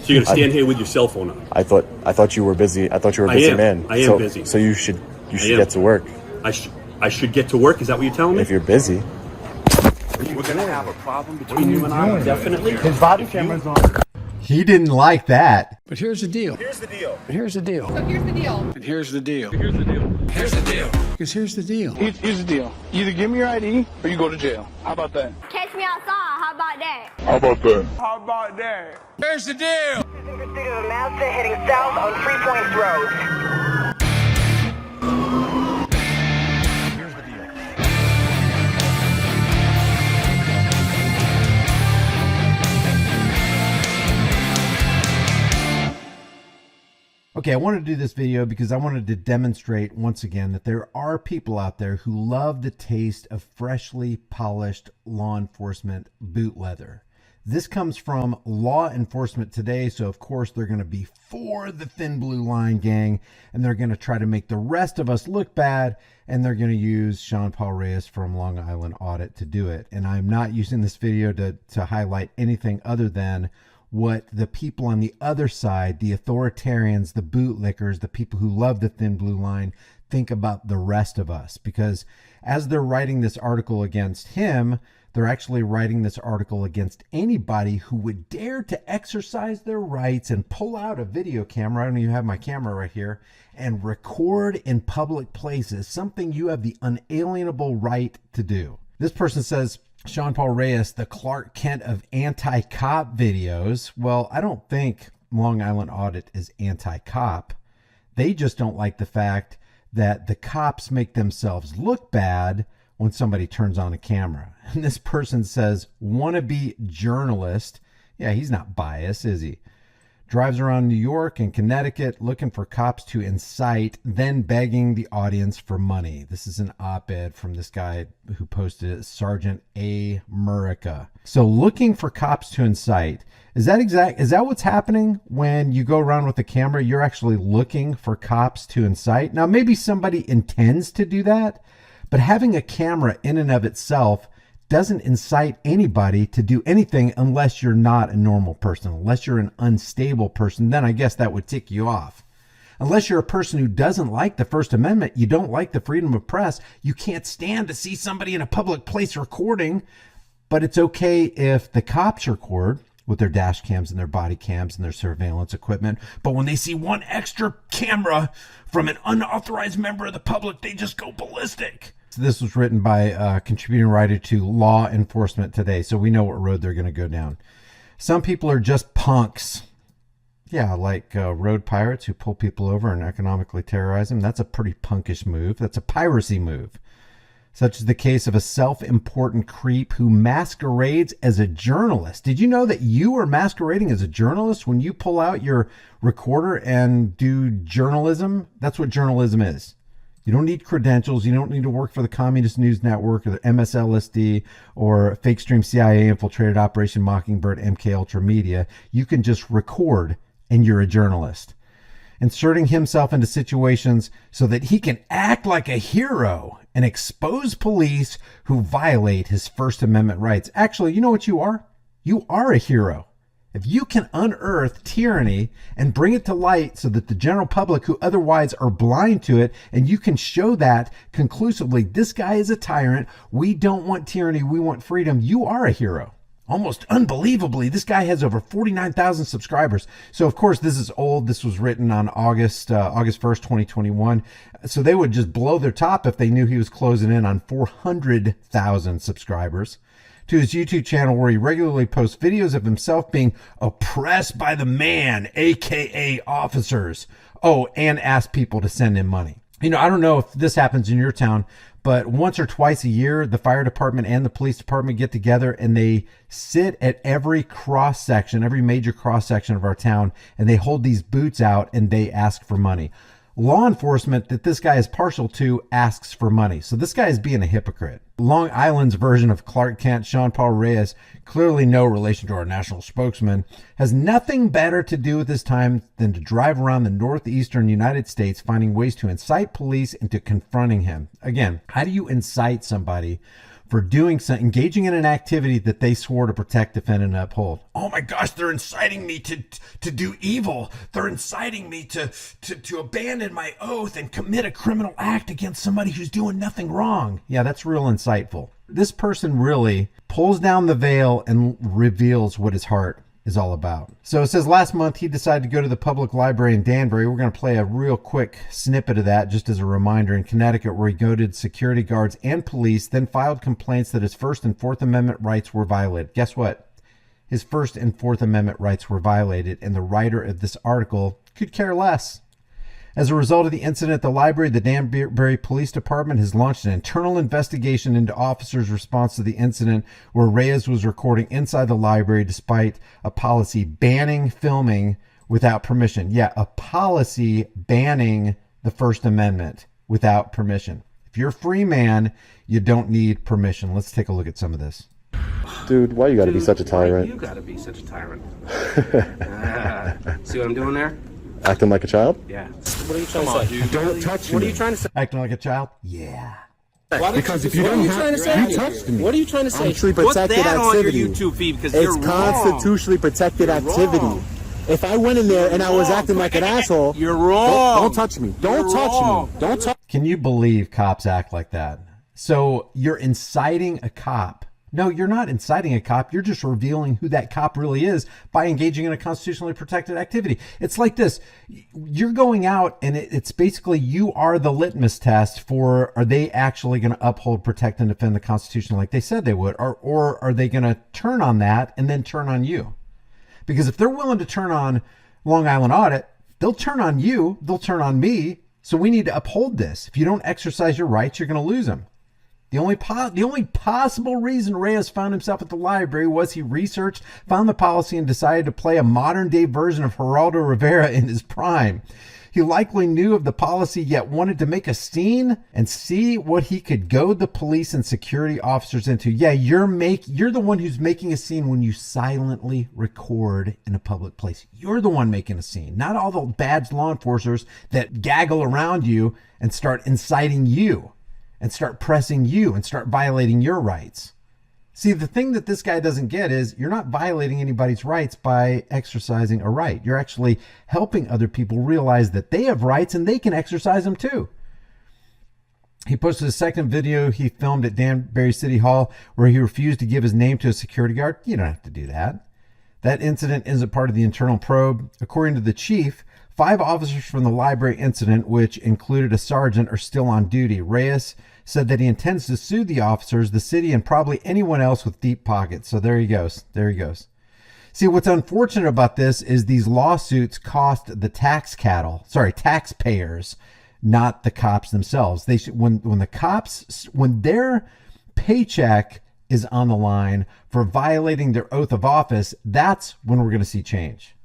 So you're gonna stand here with your cell phone on? I thought you were busy. I thought you were a busy man. I am busy. So you should get to work. I should get to work. Is that what you're telling me? If you're busy. We're gonna have a problem between you and I. Definitely. His body camera's on. He didn't like that. But here's the deal. Here's the deal. But here's the deal. So here's the deal. And here's the deal. Here's the deal. Here's the deal. Because here's the deal. Here's the deal. Either give me your ID or you go to jail. How about that? Catch me outside. How about that? How about that? How about that? Here's the deal. In pursuit of a Mazda heading south on 3 Points Road. Okay, I wanted to do this video because I wanted to demonstrate once again that there are people out there who love the taste of freshly polished law enforcement boot leather. This comes from Law Enforcement Today, so of course they're going to be for the Thin Blue Line gang, and they're going to try to make the rest of us look bad, and they're going to use Sean Paul Reyes from Long Island Audit to do it. And I'm not using this video to highlight anything other than what the people on the other side, the authoritarians, the bootlickers, the people who love the Thin Blue Line, think about the rest of us. Because as they're writing this article against him, they're actually writing this article against anybody who would dare to exercise their rights and pull out a video camera. I don't even have my camera right here, and record in public places, something you have the unalienable right to do. This person says, Sean Paul Reyes, the Clark Kent of anti-cop videos. Well, I don't think Long Island Audit is anti-cop. They just don't like the fact that the cops make themselves look bad when somebody turns on a camera. And this person says, wannabe journalist. Yeah, he's not biased, is he? Drives around New York and Connecticut looking for cops to incite, then begging the audience for money. This is an op-ed from this guy who posted it, Sergeant A. Murica. So looking for cops to incite. Is that what's happening when you go around with a camera? You're actually looking for cops to incite. Now, maybe somebody intends to do that, but having a camera in and of itself doesn't incite anybody to do anything unless you're not a normal person, unless you're an unstable person. Then I guess that would tick you off. Unless you're a person who doesn't like the First Amendment, you don't like the freedom of press, you can't stand to see somebody in a public place recording, but it's okay if the cops record with their dash cams and their body cams and their surveillance equipment. But when they see one extra camera from an unauthorized member of the public, they just go ballistic. This was written by a contributing writer to Law Enforcement Today, so we know what road they're going to go down. Some people are just punks. Yeah, like road pirates who pull people over and economically terrorize them. That's a pretty punkish move. That's a piracy move. Such as the case of a self-important creep who masquerades as a journalist. Did you know that you are masquerading as a journalist when you pull out your recorder and do journalism? That's what journalism is. You don't need credentials. You don't need to work for the Communist News Network or the MSLSD or Fake Stream CIA infiltrated Operation Mockingbird MK Ultra Media. You can just record and you're a journalist. Inserting himself into situations so that he can act like a hero and expose police who violate his First Amendment rights. Actually, you know what you are? You are a hero. If you can unearth tyranny and bring it to light so that the general public who otherwise are blind to it, and you can show that conclusively, this guy is a tyrant, we don't want tyranny, we want freedom, you are a hero. Almost unbelievably, this guy has over 49,000 subscribers. So of course this is old. This was written on August 1st, 2021. So they would just blow their top if they knew he was closing in on 400,000 subscribers. To his YouTube channel where he regularly posts videos of himself being oppressed by the man, aka officers. Oh, and ask people to send him money. You know, I don't know if this happens in your town, but once or twice a year, the fire department and the police department get together and they sit at every cross section, every major cross section of our town, and they hold these boots out and they ask for money. Law enforcement that this guy is partial to asks for money. So this guy is being a hypocrite. Long Island's version of Clark Kent, Sean Paul Reyes, clearly no relation to our national spokesman, has nothing better to do with his time than to drive around the northeastern United States finding ways to incite police into confronting him. Again, how do you incite somebody for doing something, engaging in an activity that they swore to protect, defend, and uphold. Oh my gosh, they're inciting me to do evil. They're inciting me to abandon my oath and commit a criminal act against somebody who's doing nothing wrong. Yeah, that's real insightful. This person really pulls down the veil and reveals what his heart is all about. So it says last month he decided to go to the public library in Danbury. We're going to play a real quick snippet of that just as a reminder. In Connecticut, where he goaded security guards and police, then filed complaints that his First and Fourth Amendment rights were violated. Guess what? His First and Fourth Amendment rights were violated, and the writer of this article could care less. As a result of the incident at the library, the Danbury Police Department has launched an internal investigation into officers' response to the incident where Reyes was recording inside the library despite a policy banning filming without permission. Yeah, a policy banning the First Amendment without permission. If you're a free man, you don't need permission. Let's take a look at some of this. Dude, why you gotta be such a tyrant? You gotta be such a tyrant. See what I'm doing there? Acting like a child? Yeah. What are you trying to say? Dude, don't touch me. What are you trying to say? Acting like a child? Yeah. Because if you don't have, you touched me. What are you trying to say? Constitutionally Put protected that activity. on your YouTube feed because It's you're wrong. constitutionally protected activity. wrong. If I went in there and I was acting like an asshole, You're wrong. Don't touch me. Don't touch wrong. me. Don't touch. Can you believe cops act like that? So you're inciting a cop. No, you're not inciting a cop. You're just revealing who that cop really is by engaging in a constitutionally protected activity. It's like this. You're going out and it's basically you are the litmus test for, are they actually going to uphold, protect, and defend the Constitution like they said they would? Or are they going to turn on that and then turn on you? Because if they're willing to turn on Long Island Audit, they'll turn on you. They'll turn on me. So we need to uphold this. If you don't exercise your rights, you're going to lose them. The only possible reason Reyes found himself at the library was he researched, found the policy, and decided to play a modern-day version of Geraldo Rivera in his prime. He likely knew of the policy, yet wanted to make a scene and see what he could goad the police and security officers into. Yeah, you're the one who's making a scene when you silently record in a public place. You're the one making a scene, not all the badge law enforcers that gaggle around you and start inciting you. And start pressing you and start violating your rights. See, the thing that this guy doesn't get is you're not violating anybody's rights by exercising a right. You're actually helping other people realize that they have rights and they can exercise them too. He posted a second video he filmed at Danbury City Hall where he refused to give his name to a security guard. You don't have to do that. That incident isn't part of the internal probe. According to the chief, 5 officers from the library incident, which included a sergeant, are still on duty. Reyes said that he intends to sue the officers, the city, and probably anyone else with deep pockets. So there he goes. There he goes. See, what's unfortunate about this is these lawsuits cost the taxpayers, not the cops themselves. They should, when their paycheck is on the line for violating their oath of office, that's when we're going to see change.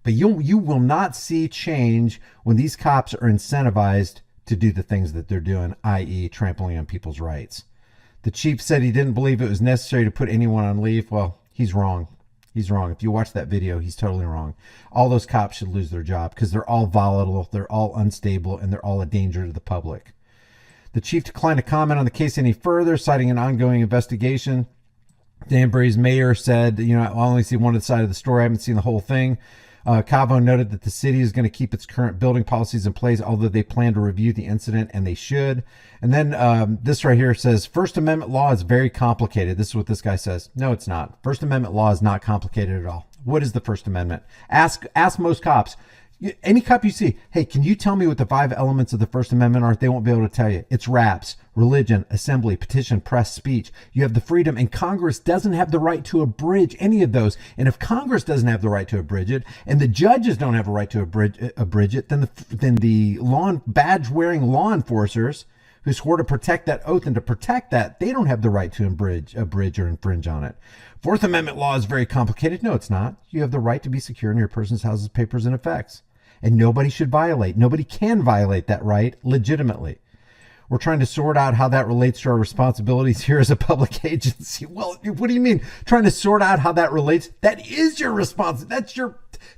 But you will not see change when these cops are incentivized to do the things that they're doing, i.e. trampling on people's rights. The chief said he didn't believe it was necessary to put anyone on leave. Well, he's wrong. He's wrong. If you watch that video, he's totally wrong. All those cops should lose their job because they're all volatile, they're all unstable, and they're all a danger to the public. The chief declined to comment on the case any further, citing an ongoing investigation. Danbury's mayor said, I only see one side of the story. I haven't seen the whole thing. Cavo noted that the city is going to keep its current building policies in place, although they plan to review the incident, and they should. And then this right here says, First Amendment law is very complicated. This is what this guy says. No, it's not. First Amendment law is not complicated at all. What is the First Amendment? Ask most cops. Any cop you see, hey, can you tell me what the 5 elements of the First Amendment are? They won't be able to tell you. It's raps, religion, assembly, petition, press, speech. You have the freedom, and Congress doesn't have the right to abridge any of those. And if Congress doesn't have the right to abridge it, and the judges don't have a right to abridge it, then the badge-wearing law enforcers who swore to protect that oath and to protect that, they don't have the right to abridge or infringe on it. Fourth Amendment law is very complicated. No, it's not. You have the right to be secure in your person's houses, papers, and effects. And nobody can violate that right legitimately. We're trying to sort out how that relates to our responsibilities here as a public agency. Well, what do you mean trying to sort out how that relates? That is your responsibility.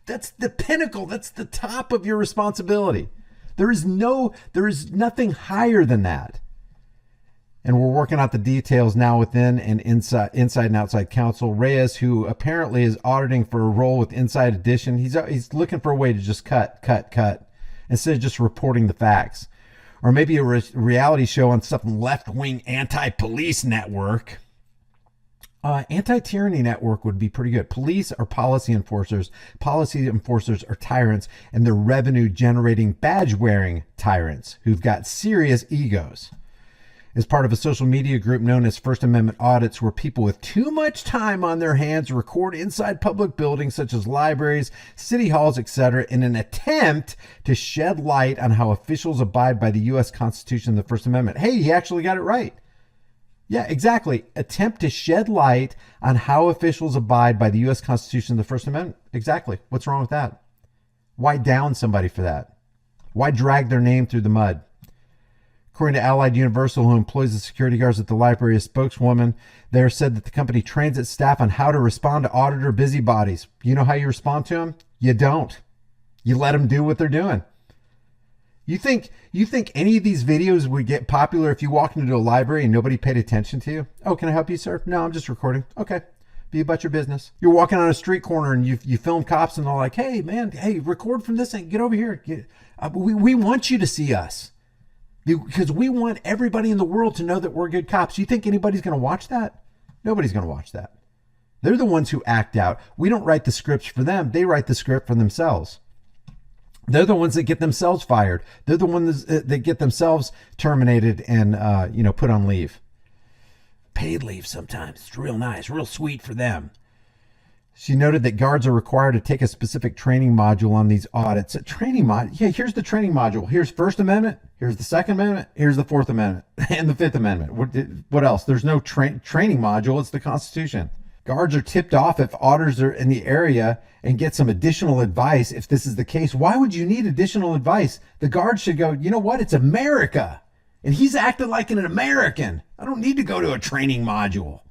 That's the pinnacle. That's the top of your responsibility. There is nothing higher than that. And we're working out the details now within an inside and outside counsel. Reyes, who apparently is auditing for a role with Inside Edition, he's looking for a way to just cut, instead of just reporting the facts. Or maybe a reality show on some left-wing anti-police network. Anti-tyranny network would be pretty good. Police are policy enforcers. Policy enforcers are tyrants, and they're revenue-generating, badge-wearing tyrants who've got serious egos. As part of a social media group known as First Amendment Audits, where people with too much time on their hands record inside public buildings such as libraries, city halls, etc., in an attempt to shed light on how officials abide by the U.S. Constitution and the First Amendment. Hey, he actually got it right. Yeah, exactly. Attempt to shed light on how officials abide by the U.S. Constitution and the First Amendment. Exactly. What's wrong with that? Why down somebody for that? Why drag their name through the mud? According to Allied Universal, who employs the security guards at the library, a spokeswoman there said that the company trains its staff on how to respond to auditor busybodies. You know how you respond to them? You don't. You let them do what they're doing. You think any of these videos would get popular if you walked into a library and nobody paid attention to you? Oh, can I help you, sir? No, I'm just recording. Okay. Be about your business. You're walking on a street corner and you film cops and they're like, hey, man, hey, record from this thing. Get over here. We want you to see us. Because we want everybody in the world to know that we're good cops. You think anybody's going to watch that? Nobody's going to watch that. They're the ones who act out. We don't write the scripts for them. They write the script for themselves. They're the ones that get themselves fired. They're the ones that get themselves terminated and, put on leave. Paid leave sometimes. It's real nice, real sweet for them. She noted that guards are required to take a specific training module on these audits. A training module? Yeah, here's the training module. Here's First Amendment. Here's the Second Amendment. Here's the Fourth Amendment and the Fifth Amendment. What else? There's no training module. It's the Constitution. Guards are tipped off if auditors are in the area and get some additional advice. If this is the case, why would you need additional advice? The guards should go, you know what? It's America. And he's acting like an American. I don't need to go to a training module.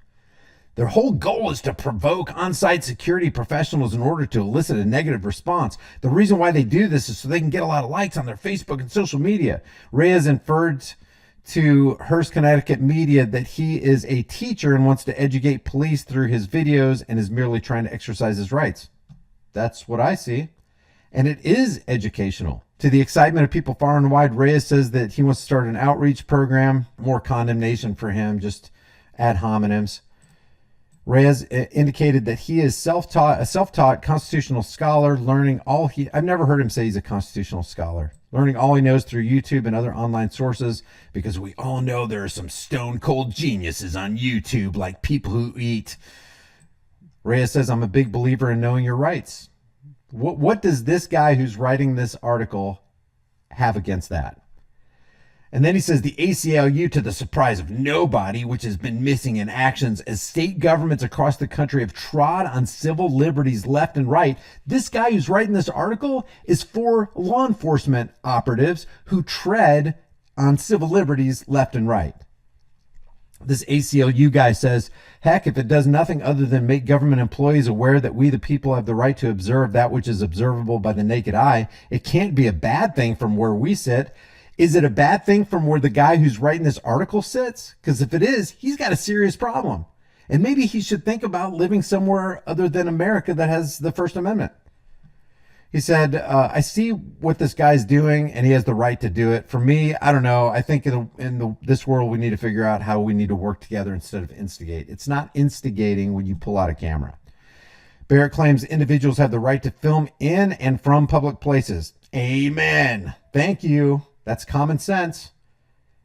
Their whole goal is to provoke on-site security professionals in order to elicit a negative response. The reason why they do this is so they can get a lot of likes on their Facebook and social media. Reyes inferred to Hearst, Connecticut media that he is a teacher and wants to educate police through his videos and is merely trying to exercise his rights. That's what I see. And it is educational. To the excitement of people far and wide, Reyes says that he wants to start an outreach program. More condemnation for him, just ad hominems. Reyes indicated that he is a self-taught constitutional scholar, learning all I've never heard him say he's a constitutional scholar. Learning all he knows through YouTube and other online sources, because we all know there are some stone cold geniuses on YouTube, like people who eat. Reyes says, I'm a big believer in knowing your rights. What does this guy who's writing this article have against that? And then he says the ACLU, to the surprise of nobody, which has been missing in actions as state governments across the country have trod on civil liberties left and right. This guy who's writing this article is for law enforcement operatives who tread on civil liberties left and right. This ACLU guy says, heck, if it does nothing other than make government employees aware that we the people have the right to observe that which is observable by the naked eye, it can't be a bad thing from where we sit. Is it a bad thing from where the guy who's writing this article sits? Because if it is, he's got a serious problem. And maybe he should think about living somewhere other than America that has the First Amendment. He said, I see what this guy's doing and he has the right to do it. For me, I don't know. I think this world, we need to figure out how we need to work together instead of instigate. It's not instigating when you pull out a camera. Barrett claims individuals have the right to film in and from public places. Amen. Thank you. That's common sense.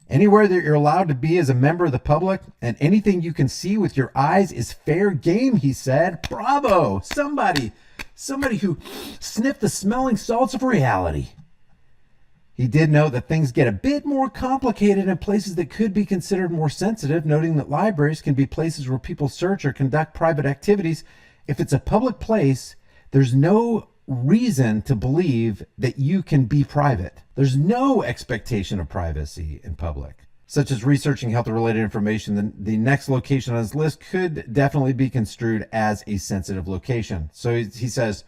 Anywhere that you're allowed to be as a member of the public and anything you can see with your eyes is fair game, he said. Bravo. Somebody who sniffed the smelling salts of reality. He did note that things get a bit more complicated in places that could be considered more sensitive, noting that libraries can be places where people search or conduct private activities. If it's a public place, there's no reason to believe that you can be private. There's no expectation of privacy in public, such as researching health-related information. The next location on his list could definitely be construed as a sensitive location. So he says,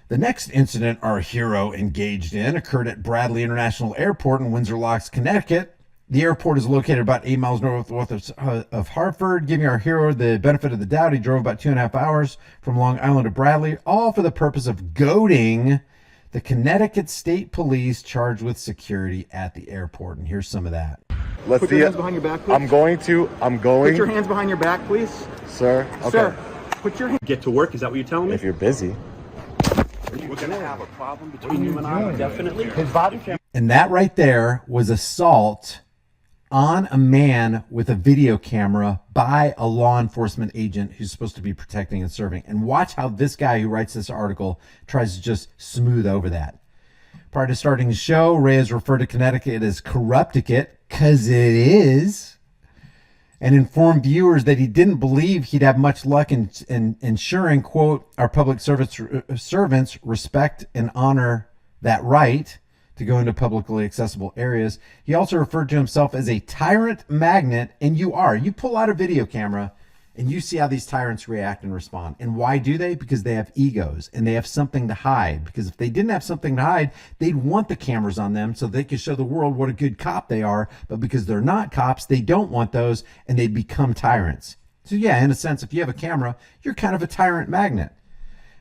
the next incident our hero engaged in occurred at Bradley International Airport in Windsor Locks, Connecticut. The airport is located about 8 miles north of Hartford. Giving our hero the benefit of the doubt, he drove about 2.5 hours from Long Island to Bradley, all for the purpose of goading the Connecticut State Police charged with security at the airport. And here's some of that. Let's Put see your it. hands behind your back, please. I'm going to. Put your hands behind your back, please. Sir. Okay. Sir, put your hands. Get to work, is that what you're telling me? If you're busy. We're gonna have a problem between you and I, definitely. His body cam. And that right there was assault on a man with a video camera by a law enforcement agent who's supposed to be protecting and serving. And watch how this guy who writes this article tries to just smooth over that. Prior to starting the show, Reyes referred to Connecticut as Corrupticate, because it is, and informed viewers that he didn't believe he'd have much luck in ensuring, quote, our public servants respect and honor that right to go into publicly accessible areas. He also referred to himself as a tyrant magnet, and you are. You pull out a video camera and you see how these tyrants react and respond. And why do they? Because they have egos and they have something to hide. Because if they didn't have something to hide, they'd want the cameras on them so they could show the world what a good cop they are. But because they're not cops, they don't want those, and they become tyrants. So yeah, in a sense, if you have a camera, you're kind of a tyrant magnet.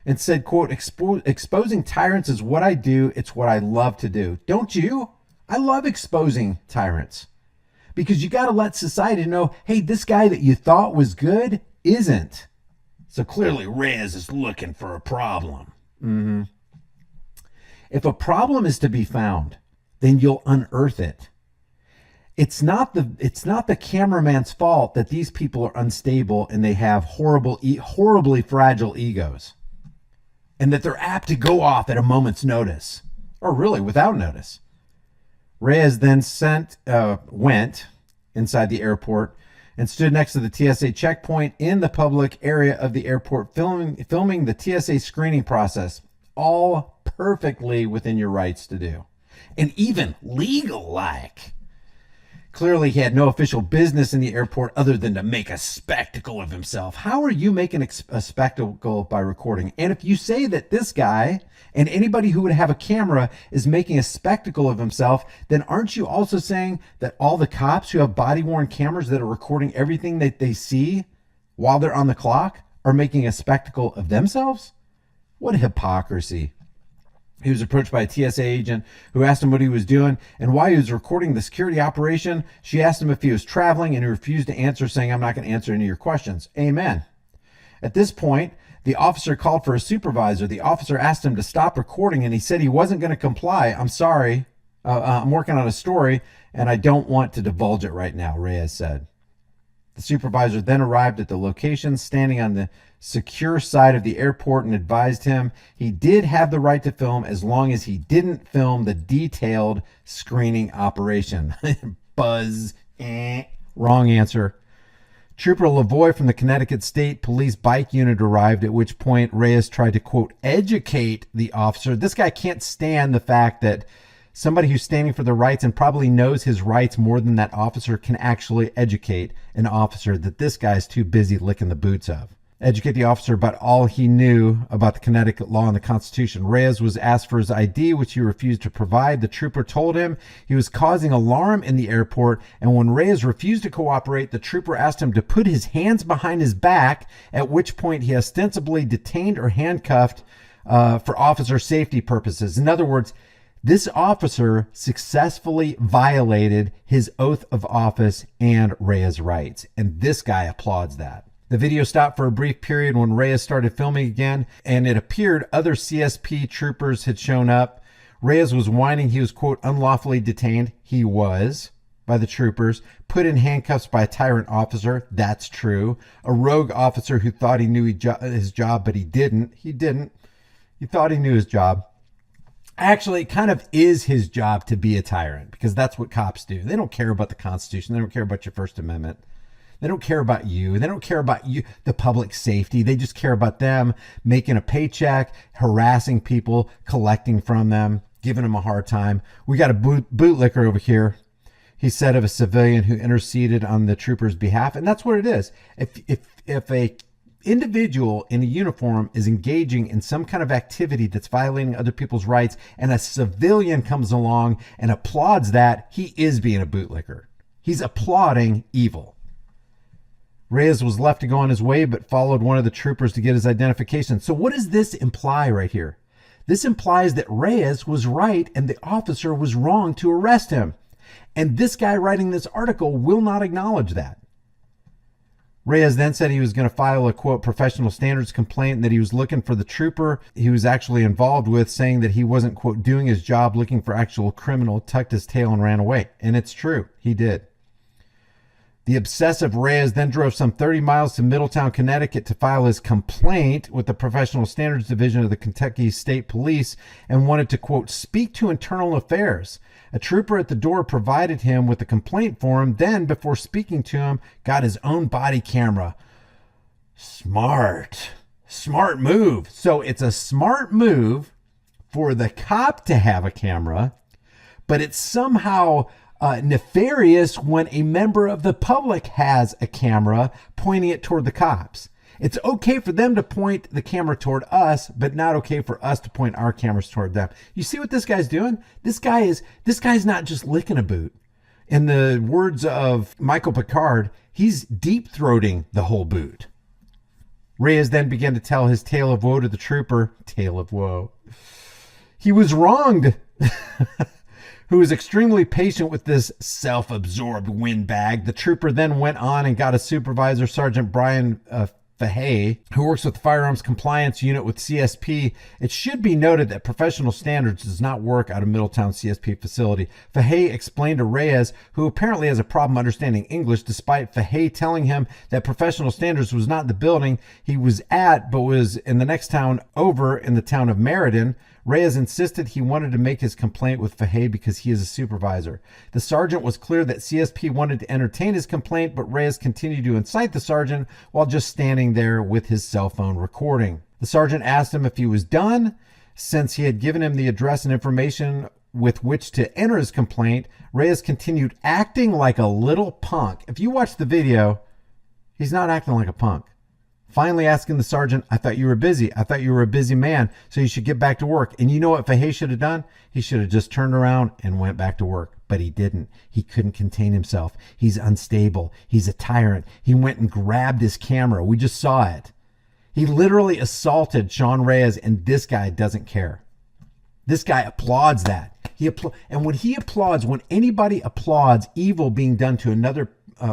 And said, quote, exposing tyrants is what I do. It's what I love to do. Don't you? I love exposing tyrants. Because you got to let society know, hey, this guy that you thought was good isn't. So clearly Reyes is looking for a problem. If a problem is to be found, then you'll unearth it. It's not the cameraman's fault that these people are unstable and they have horribly fragile egos, and that they're apt to go off at a moment's notice, or really without notice. Reyes then went inside the airport and stood next to the TSA checkpoint in the public area of the airport, filming the TSA screening process, all perfectly within your rights to do, and even legal-like. Clearly, he had no official business in the airport other than to make a spectacle of himself. How are you making a spectacle by recording? And if you say that this guy and anybody who would have a camera is making a spectacle of himself, then aren't you also saying that all the cops who have body-worn cameras that are recording everything that they see while they're on the clock are making a spectacle of themselves? What hypocrisy. He was approached by a TSA agent who asked him what he was doing and why he was recording the security operation. She asked him if he was traveling, and he refused to answer, saying, I'm not going to answer any of your questions. Amen. At this point, the officer called for a supervisor. The officer asked him to stop recording, and he said he wasn't going to comply. I'm sorry. I'm working on a story, and I don't want to divulge it right now, Reyes said. The supervisor then arrived at the location, standing on the secure side of the airport, and advised him he did have the right to film as long as he didn't film the detailed screening operation. Buzz. Wrong answer. Trooper Lavoie from the Connecticut State Police Bike Unit arrived, at which point Reyes tried to, quote, educate the officer. This guy can't stand the fact that somebody who's standing for the rights and probably knows his rights more than that officer can actually educate an officer that this guy's too busy licking the boots of. Educate the officer about all he knew about the Connecticut law and the Constitution. Reyes was asked for his ID, which he refused to provide. The trooper told him he was causing alarm in the airport, and when Reyes refused to cooperate, the trooper asked him to put his hands behind his back, at which point he ostensibly detained or handcuffed for officer safety purposes. In other words, this officer successfully violated his oath of office and Reyes' rights, and this guy applauds that. The video stopped for a brief period when Reyes started filming again, and it appeared other CSP troopers had shown up. Reyes was whining he was, quote, unlawfully detained. He was, by the troopers. Put in handcuffs by a tyrant officer. That's true. A rogue officer who thought he knew his job, but he didn't. He didn't. He thought he knew his job. Actually, it kind of is his job to be a tyrant, because that's what cops do. They don't care about the Constitution. They don't care about your First Amendment. They don't care about you. They don't care about you, the public safety. They just care about them making a paycheck, harassing people, collecting from them, giving them a hard time. We got a bootlicker over here, he said of a civilian who interceded on the trooper's behalf. And that's what it is. If a individual in a uniform is engaging in some kind of activity that's violating other people's rights, and a civilian comes along and applauds that, he is being a bootlicker. He's applauding evil. Reyes was left to go on his way, but followed one of the troopers to get his identification. So what does this imply right here? This implies that Reyes was right and the officer was wrong to arrest him. And this guy writing this article will not acknowledge that. Reyes then said he was going to file a, quote, professional standards complaint, and that he was looking for the trooper he was actually involved with, saying that he wasn't, quote, doing his job, looking for actual criminal, tucked his tail and ran away. And it's true. He did. The obsessive Reyes then drove some 30 miles to Middletown, Connecticut to file his complaint with the Professional Standards Division of the Kentucky State Police and wanted to, quote, speak to internal affairs. A trooper at the door provided him with a complaint form, then, before speaking to him, got his own body camera. Smart move. So it's a smart move for the cop to have a camera, but it's somehow nefarious when a member of the public has a camera pointing it toward the cops. It's okay for them to point the camera toward us, but not okay for us to point our cameras toward them. You see what this guy's doing? This guy's not just licking a boot. In the words of Michael Picard, he's deep-throating the whole boot. Reyes then began to tell his tale of woe to the trooper. Tale of woe. He was wronged. Who was extremely patient with this self-absorbed windbag. The trooper then went on and got a supervisor, Sergeant Brian Fahey, who works with the Firearms Compliance Unit with CSP. It should be noted that Professional Standards does not work out of Middletown CSP facility. Fahey explained to Reyes, who apparently has a problem understanding English, despite Fahey telling him that Professional Standards was not the building he was at, but was in the next town over, in the town of Meriden. Reyes insisted he wanted to make his complaint with Fahey because he is a supervisor. The sergeant was clear that CSP wanted to entertain his complaint, but Reyes continued to incite the sergeant while just standing there with his cell phone recording. The sergeant asked him if he was done. Since he had given him the address and information with which to enter his complaint, Reyes continued acting like a little punk. If you watch the video, he's not acting like a punk. Finally asking the sergeant, I thought you were busy. I thought you were a busy man, so you should get back to work. And you know what Fahey should have done? He should have just turned around and went back to work. But he didn't. He couldn't contain himself. He's unstable. He's a tyrant. He went and grabbed his camera. We just saw it. He literally assaulted Sean Reyes, and this guy doesn't care. This guy applauds that. And when he applauds, when anybody applauds evil being done to another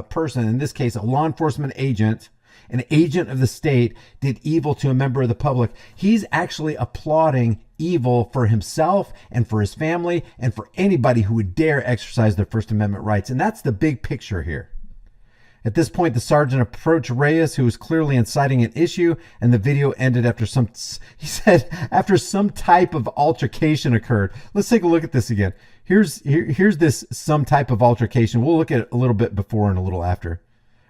person, in this case, a law enforcement agent, an agent of the state did evil to a member of the public, he's actually applauding evil for himself and for his family and for anybody who would dare exercise their First Amendment rights. And that's the big picture here. At this point, the sergeant approached Reyes, who was clearly inciting an issue, and the video ended after after some type of altercation occurred. Let's take a look at this again. Here's this some type of altercation. We'll look at it a little bit before and a little after.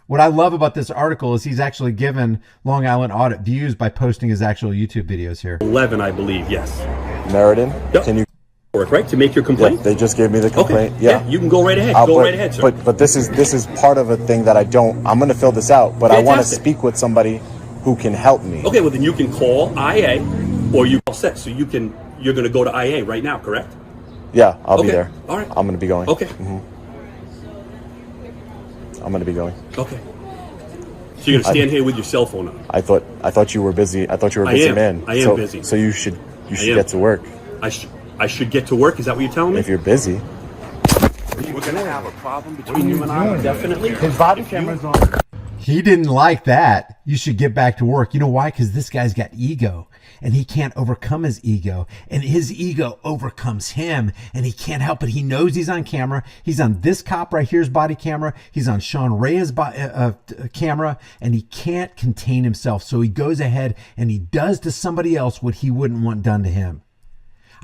What I love about this article is he's actually given Long Island Audit views by posting his actual YouTube videos here. 11, I believe, yes. Meriden, Yep. can you? Work, right? To make your complaint? Yeah, they just gave me the complaint. Okay. Yeah. You can go right ahead. Go right ahead, sir. But this is part of a thing that I'm going to fill this out, but I want to speak with somebody who can help me. Okay, well then you can call IA or you call set. So you're going to go to IA right now, correct? Yeah, I'll be there. All right. I'm going to be going. Okay. Mm-hmm. I'm going to be going. Okay. So you're going to stand here with your cell phone on. I thought you were busy. I thought you were a busy man. I am busy. So you should get to work. I should get to work? Is that what you're telling me? If you're busy. We're going to have a problem between you and I, definitely. His body camera's on. He didn't like that. You should get back to work. You know why? Because this guy's got ego, and he can't overcome his ego, and his ego overcomes him, and he can't help it. He knows he's on camera. He's on this cop right here's body camera. He's on Sean Reyes' camera, and he can't contain himself. So he goes ahead and he does to somebody else what he wouldn't want done to him.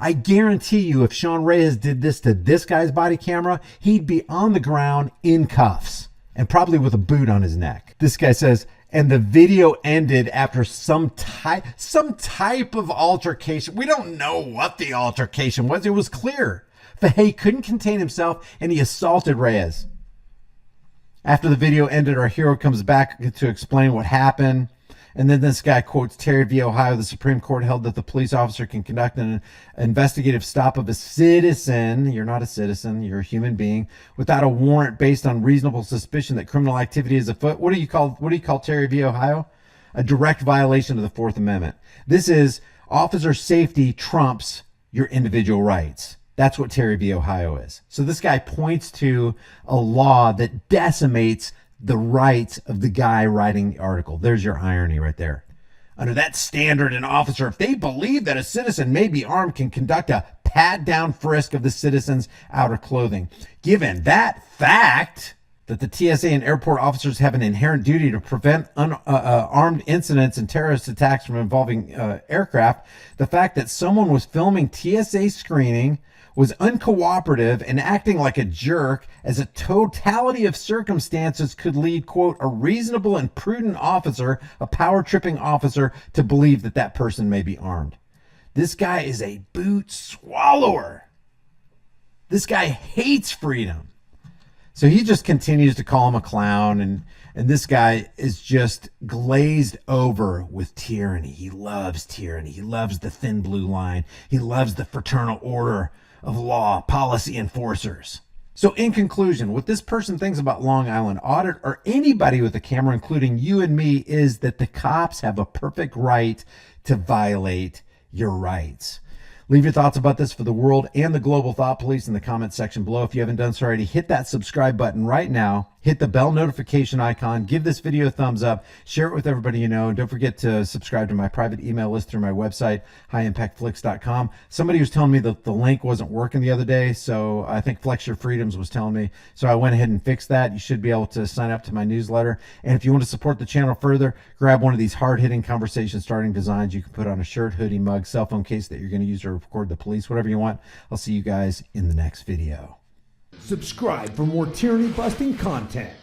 I guarantee you, if Sean Reyes did this to this guy's body camera, he'd be on the ground in cuffs and probably with a boot on his neck. This guy says, and the video ended after some type of altercation. We don't know what the altercation was. It was clear. Fahey couldn't contain himself and he assaulted Reyes. After the video ended, our hero comes back to explain what happened. And then this guy quotes Terry v. Ohio. The Supreme Court held that the police officer can conduct an investigative stop of a citizen. You're not a citizen. You're a human being without a warrant based on reasonable suspicion that criminal activity is afoot. What do you call Terry v. Ohio? A direct violation of the Fourth Amendment. This is officer safety trumps your individual rights. That's what Terry v. Ohio is. So this guy points to a law that decimates the rights of the guy writing the article. There's your irony right there. Under that standard, an officer, if they believe that a citizen may be armed, can conduct a pat-down frisk of the citizen's outer clothing. Given that fact, that the TSA and airport officers have an inherent duty to prevent armed incidents and terrorist attacks from involving aircraft, the fact that someone was filming TSA screening, was uncooperative and acting like a jerk as a totality of circumstances could lead, quote, a reasonable and prudent officer, a power-tripping officer, to believe that that person may be armed. This guy is a boot swallower. This guy hates freedom. So he just continues to call him a clown, and this guy is just glazed over with tyranny. He loves tyranny. He loves the thin blue line. He loves the fraternal order of law, policy enforcers. So in conclusion, what this person thinks about Long Island Audit, or anybody with a camera, including you and me, is that the cops have a perfect right to violate your rights. Leave your thoughts about this for the world and the global thought police in the comment section below. If you haven't done so already, hit that subscribe button right now. Hit the bell notification icon. Give this video a thumbs up. Share it with everybody you know. And don't forget to subscribe to my private email list through my website, highimpactflix.com. Somebody was telling me that the link wasn't working the other day, so I think Flex Your Freedoms was telling me. So I went ahead and fixed that. You should be able to sign up to my newsletter. And if you want to support the channel further, grab one of these hard-hitting conversation-starting designs you can put on a shirt, hoodie, mug, cell phone case that you're going to use to record the police, whatever you want. I'll see you guys in the next video. Subscribe for more tyranny-busting content.